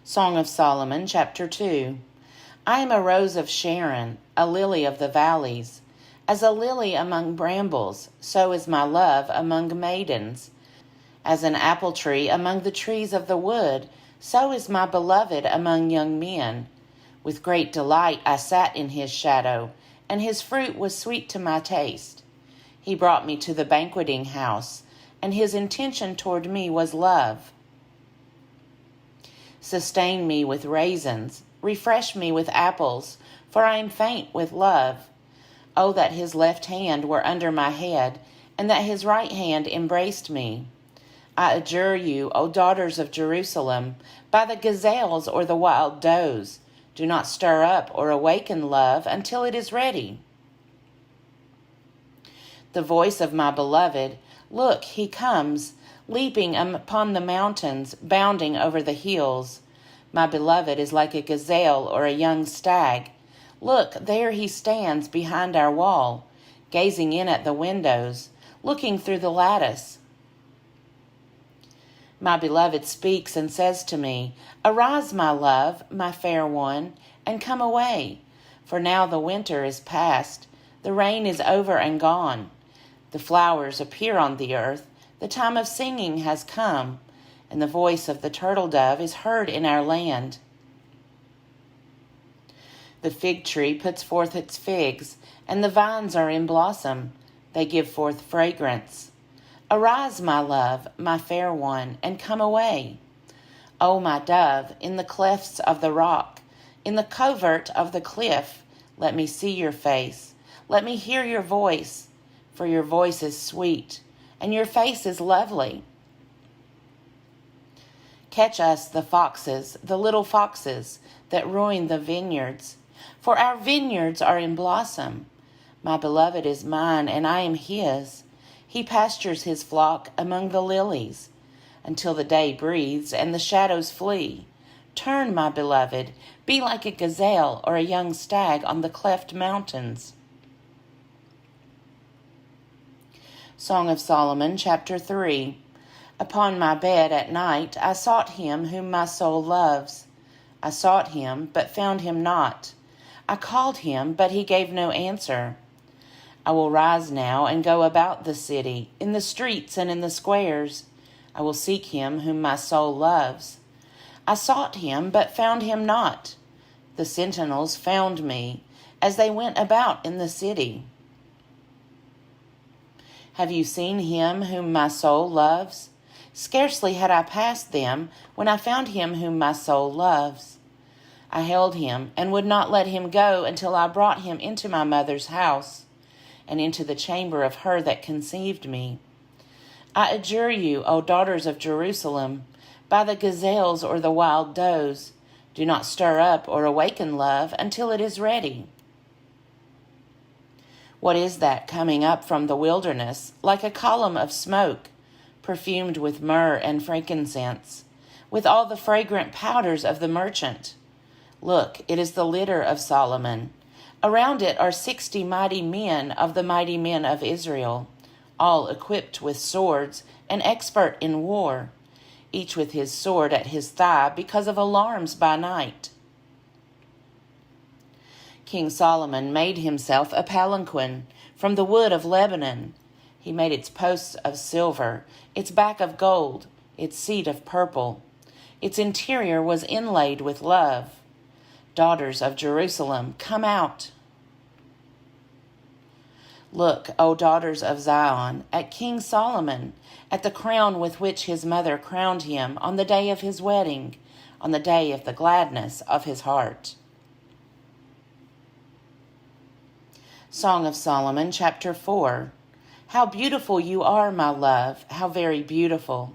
Song of Solomon, chapter 2. I am a rose of Sharon, a lily of the valleys. As a lily among brambles, so is my love among maidens. As an apple tree among the trees of the wood, so is my beloved among young men. With great delight I sat in his shadow, and his fruit was sweet to my taste. He brought me to the banqueting house, and his intention toward me was love. Sustain me with raisins, refresh me with apples, for I am faint with love. Oh, that his left hand were under my head, and that his right hand embraced me. I adjure you, O daughters of Jerusalem, by the gazelles or the wild does, do not stir up or awaken love until it is ready. The voice of my beloved, look, he comes, leaping upon the mountains, bounding over the hills. My beloved is like a gazelle or a young stag. Look, there he stands behind our wall, gazing in at the windows, looking through the lattice. My beloved speaks and says to me, Arise, my love, my fair one, and come away. For now the winter is past, the rain is over and gone. The flowers appear on the earth, the time of singing has come, and the voice of the turtle dove is heard in our land. The fig tree puts forth its figs, and the vines are in blossom. They give forth fragrance. Arise, my love, my fair one, and come away. O my dove, in the clefts of the rock, in the covert of the cliff, let me see your face. Let me hear your voice, for your voice is sweet, and your face is lovely. Catch us the foxes, the little foxes that ruin the vineyards, for our vineyards are in blossom. My beloved is mine, and I am his. He pastures his flock among the lilies, until the day breathes and the shadows flee. Turn, my beloved, be like a gazelle or a young stag on the cleft mountains. Song of Solomon, chapter 3. Upon my bed at night I sought him whom my soul loves. I sought him, but found him not. I called him, but he gave no answer. I will rise now and go about the city, in the streets and in the squares. I will seek him whom my soul loves. I sought him, but found him not. The sentinels found me, as they went about in the city. Have you seen him whom my soul loves? Scarcely had I passed them, when I found him whom my soul loves. I held him, and would not let him go until I brought him into my mother's house, and into the chamber of her that conceived me. I adjure you, O daughters of Jerusalem, by the gazelles or the wild does, do not stir up or awaken love until it is ready. What is that coming up from the wilderness, like a column of smoke, perfumed with myrrh and frankincense, with all the fragrant powders of the merchant? Look, it is the litter of Solomon. Around it are 60 mighty men of the mighty men of Israel, all equipped with swords and expert in war, each with his sword at his thigh because of alarms by night. King Solomon made himself a palanquin from the wood of Lebanon. He made its posts of silver, its back of gold, its seat of purple. Its interior was inlaid with love. Daughters of Jerusalem, come out. Look, O daughters of Zion, at King Solomon, at the crown with which his mother crowned him on the day of his wedding, on the day of the gladness of his heart. Song of Solomon, chapter 4. How beautiful you are, my love, how very beautiful.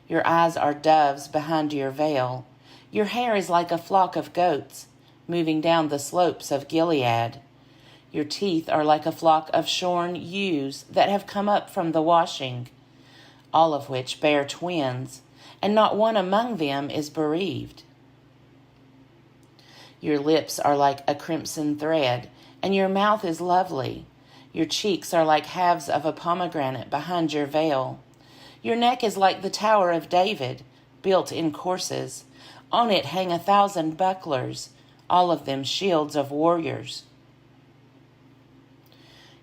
Your eyes are doves behind your veil. Your hair is like a flock of goats, moving down the slopes of Gilead. Your teeth are like a flock of shorn ewes that have come up from the washing, all of which bear twins, and not one among them is bereaved. Your lips are like a crimson thread, and your mouth is lovely. Your cheeks are like halves of a pomegranate behind your veil. Your neck is like the Tower of David, built in courses. On it hang 1,000 bucklers, all of them shields of warriors.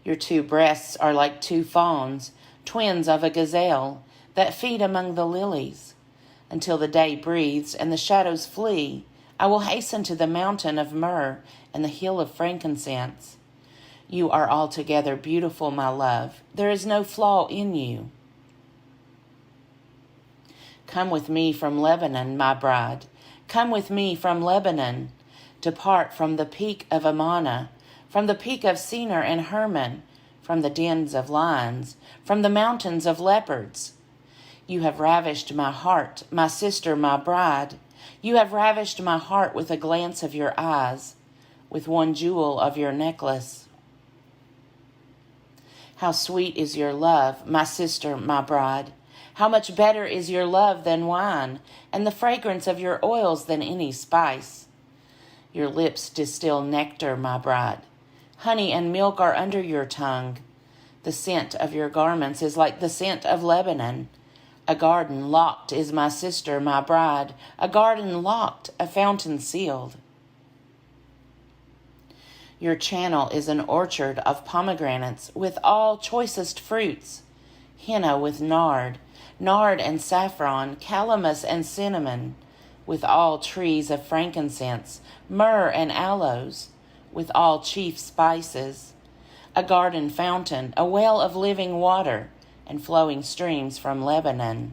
Your 2 breasts are like 2 fawns, twins of a gazelle, that feed among the lilies. Until the day breathes and the shadows flee, I will hasten to the mountain of myrrh and the hill of frankincense. You are altogether beautiful, my love. There is no flaw in you. Come with me from Lebanon, my bride. Come with me from Lebanon. Depart from the peak of Amana, from the peak of Senir and Hermon, from the dens of lions, from the mountains of leopards. You have ravished my heart, my sister, my bride. You have ravished my heart with a glance of your eyes, with one jewel of your necklace. How sweet is your love, my sister, my bride. How much better is your love than wine, and the fragrance of your oils than any spice. Your lips distill nectar, my bride. Honey and milk are under your tongue. The scent of your garments is like the scent of Lebanon. A garden locked is my sister, my bride. A garden locked, a fountain sealed. Your channel is an orchard of pomegranates with all choicest fruits. Henna with nard and saffron, calamus and cinnamon, with all trees of frankincense, myrrh and aloes, with all chief spices. A garden fountain, a well of living water, and flowing streams from Lebanon.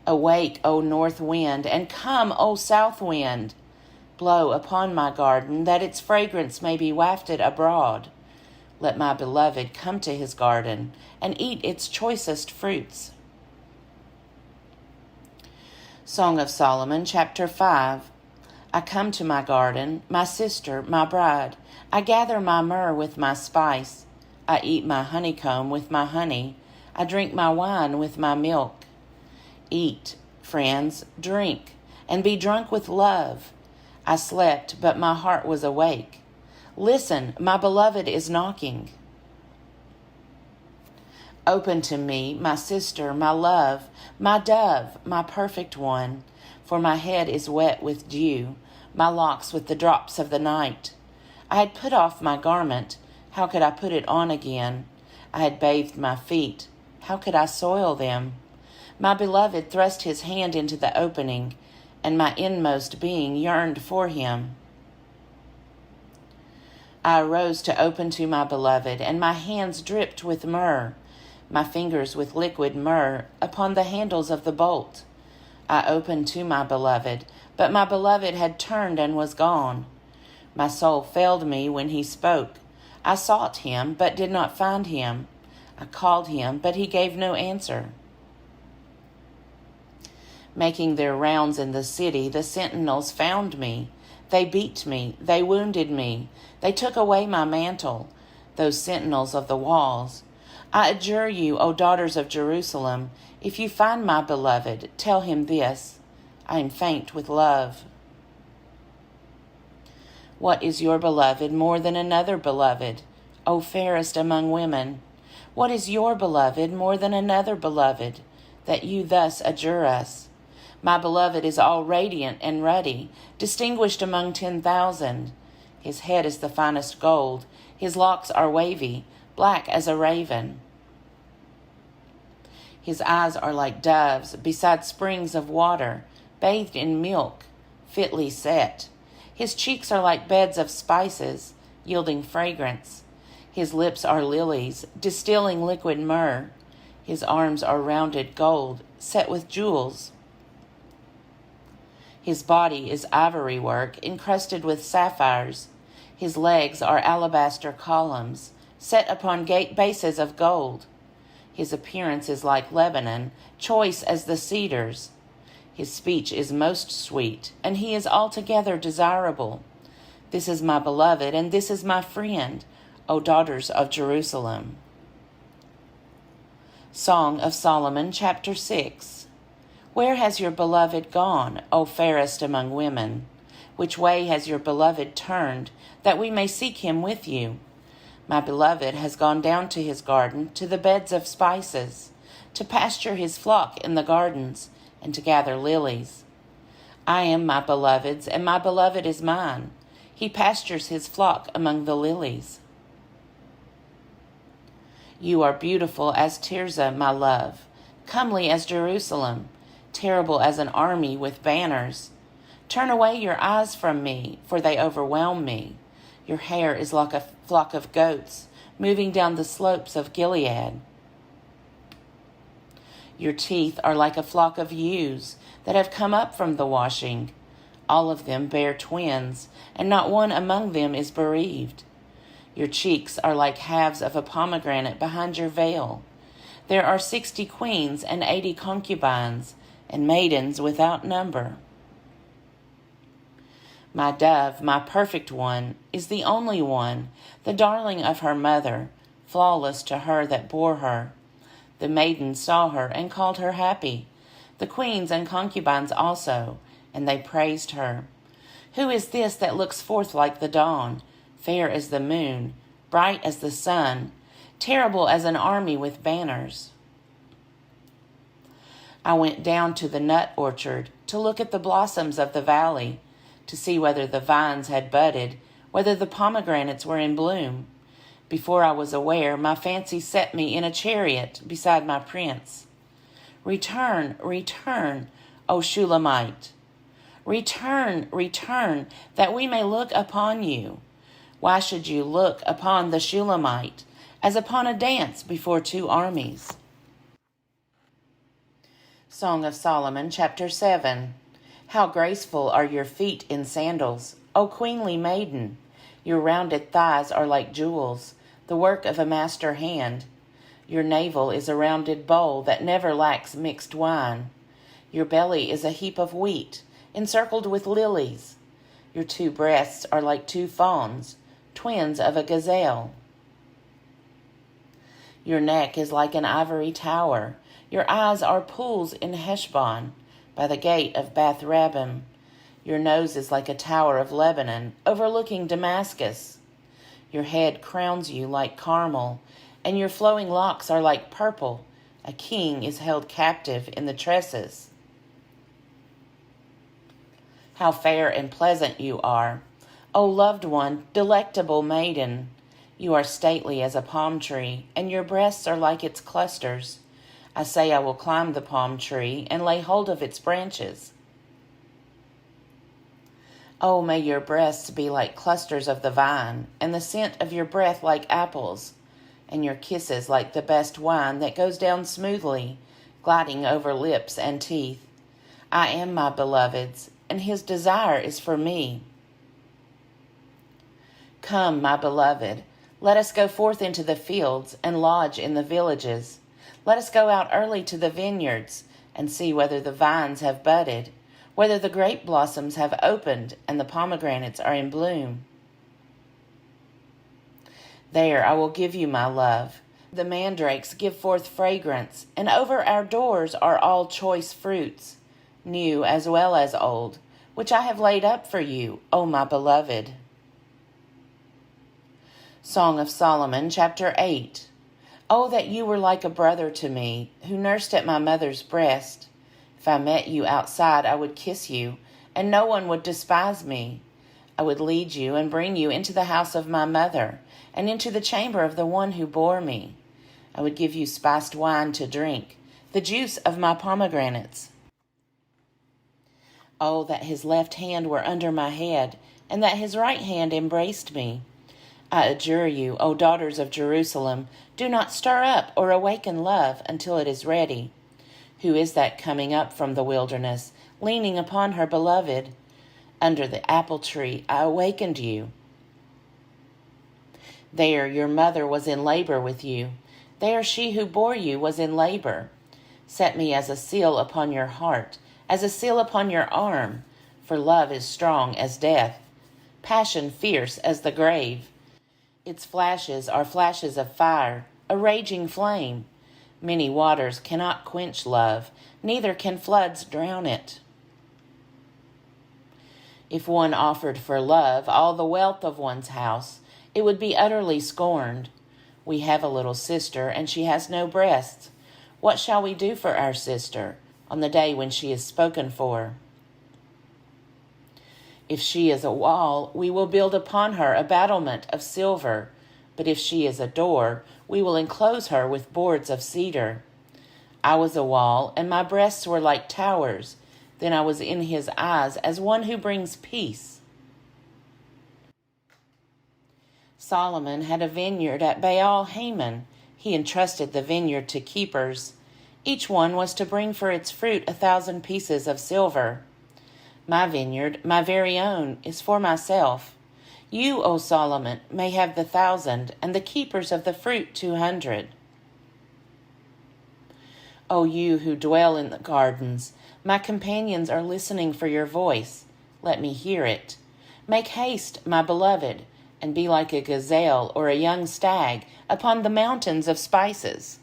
Awake, O north wind, and come, O south wind. Blow upon my garden, that its fragrance may be wafted abroad. Let my beloved come to his garden, and eat its choicest fruits. Song of Solomon, chapter 5. I come to my garden, my sister, my bride. I gather my myrrh with my spice. I eat my honeycomb with my honey. I drink my wine with my milk. Eat, friends, drink, and be drunk with love. I slept, but my heart was awake. Listen, my beloved is knocking. Open to me, my sister, my love, my dove, my perfect one, for my head is wet with dew, my locks with the drops of the night. I had put off my garment, how could I put it on again? I had bathed my feet, how could I soil them? My beloved thrust his hand into the opening, and my inmost being yearned for him. I arose to open to my beloved, and my hands dripped with myrrh, my fingers with liquid myrrh upon the handles of the bolt. I opened to my beloved, but my beloved had turned and was gone. My soul failed me when he spoke. I sought him, but did not find him. I called him, but he gave no answer. Making their rounds in the city, the sentinels found me. They beat me, they wounded me, they took away my mantle, those sentinels of the walls. I adjure you, O daughters of Jerusalem, if you find my beloved, tell him this, I am faint with love. What is your beloved more than another beloved, O fairest among women? What is your beloved more than another beloved, that you thus adjure us? My beloved is all radiant and ruddy, distinguished among 10,000. His head is the finest gold. His locks are wavy, black as a raven. His eyes are like doves beside springs of water, bathed in milk, fitly set. His cheeks are like beds of spices, yielding fragrance. His lips are lilies, distilling liquid myrrh. His arms are rounded gold, set with jewels. His body is ivory work, encrusted with sapphires. His legs are alabaster columns, set upon gate bases of gold. His appearance is like Lebanon, choice as the cedars. His speech is most sweet, and he is altogether desirable. This is my beloved, and this is my friend, O daughters of Jerusalem. Song of Solomon, chapter 6. Where has your beloved gone, O fairest among women? Which way has your beloved turned, that we may seek him with you? My beloved has gone down to his garden, to the beds of spices. to pasture his flock in the gardens, and to gather lilies. I am my beloved's, and my beloved is mine. He pastures his flock among the lilies. You are beautiful as Tirzah, my love, comely as Jerusalem, terrible as an army with banners. Turn away your eyes from me, for they overwhelm me. Your hair is like a flock of goats moving down the slopes of Gilead. Your teeth are like a flock of ewes that have come up from the washing. All of them bear twins, and not one among them is bereaved. Your cheeks are like halves of a pomegranate behind your veil. There are 60 queens and 80 concubines, and maidens without number. My dove, my perfect one, is the only one, the darling of her mother, flawless to her that bore her. The maidens saw her and called her happy, the queens and concubines also, and they praised her. Who is this that looks forth like the dawn, fair as the moon, bright as the sun, terrible as an army with banners? I went down to the nut orchard to look at the blossoms of the valley, to see whether the vines had budded, whether the pomegranates were in bloom. Before I was aware, my fancy set me in a chariot beside my prince. Return, return, O Shulamite. Return, return, that we may look upon you. Why should you look upon the Shulamite as upon a dance before two armies? Song of Solomon, chapter 7. How graceful are your feet in sandals, O queenly maiden! Your rounded thighs are like jewels, the work of a master hand. Your navel is a rounded bowl that never lacks mixed wine. Your belly is a heap of wheat, encircled with lilies. Your two breasts are like two fawns, twins of a gazelle. Your neck is like an ivory tower. Your eyes are pools in Heshbon, by the gate of Bath Rabbim. Your nose is like a tower of Lebanon, overlooking Damascus. Your head crowns you like Carmel, and your flowing locks are like purple. A king is held captive in the tresses. How fair and pleasant you are, O loved one, delectable maiden! You are stately as a palm tree, and your breasts are like its clusters. I say I will climb the palm tree and lay hold of its branches. Oh, may your breasts be like clusters of the vine, and the scent of your breath like apples, and your kisses like the best wine that goes down smoothly, gliding over lips and teeth. I am my beloved's, and his desire is for me. Come, my beloved, let us go forth into the fields and lodge in the villages. Let us go out early to the vineyards and see whether the vines have budded, whether the grape blossoms have opened and the pomegranates are in bloom. There I will give you my love. The mandrakes give forth fragrance, and over our doors are all choice fruits, new as well as old, which I have laid up for you, O my beloved. Song of Solomon, chapter 8. Oh, that you were like a brother to me, who nursed at my mother's breast. If I met you outside, I would kiss you, and no one would despise me. I would lead you and bring you into the house of my mother, and into the chamber of the one who bore me. I would give you spiced wine to drink, the juice of my pomegranates. Oh, that his left hand were under my head, and that his right hand embraced me. I adjure you, O daughters of Jerusalem, do not stir up or awaken love until it is ready. Who is that coming up from the wilderness, leaning upon her beloved? Under the apple tree I awakened you. There your mother was in labor with you. There she who bore you was in labor. Set me as a seal upon your heart, as a seal upon your arm, for love is strong as death, passion fierce as the grave. Its flashes are flashes of fire, a raging flame. Many waters cannot quench love, neither can floods drown it. If one offered for love all the wealth of one's house, it would be utterly scorned. We have a little sister, and she has no breasts. What shall we do for our sister on the day when she is spoken for? If she is a wall, we will build upon her a battlement of silver. But if she is a door, we will enclose her with boards of cedar. I was a wall, and my breasts were like towers. Then I was in his eyes as one who brings peace. Solomon had a vineyard at Baal Hamon. He entrusted the vineyard to keepers. Each one was to bring for its fruit 1,000 pieces of silver. My vineyard, my very own, is for myself. You, O Solomon, may have the 1,000, and the keepers of the fruit 200. O you who dwell in the gardens, my companions are listening for your voice. Let me hear it. Make haste, my beloved, and be like a gazelle or a young stag upon the mountains of spices.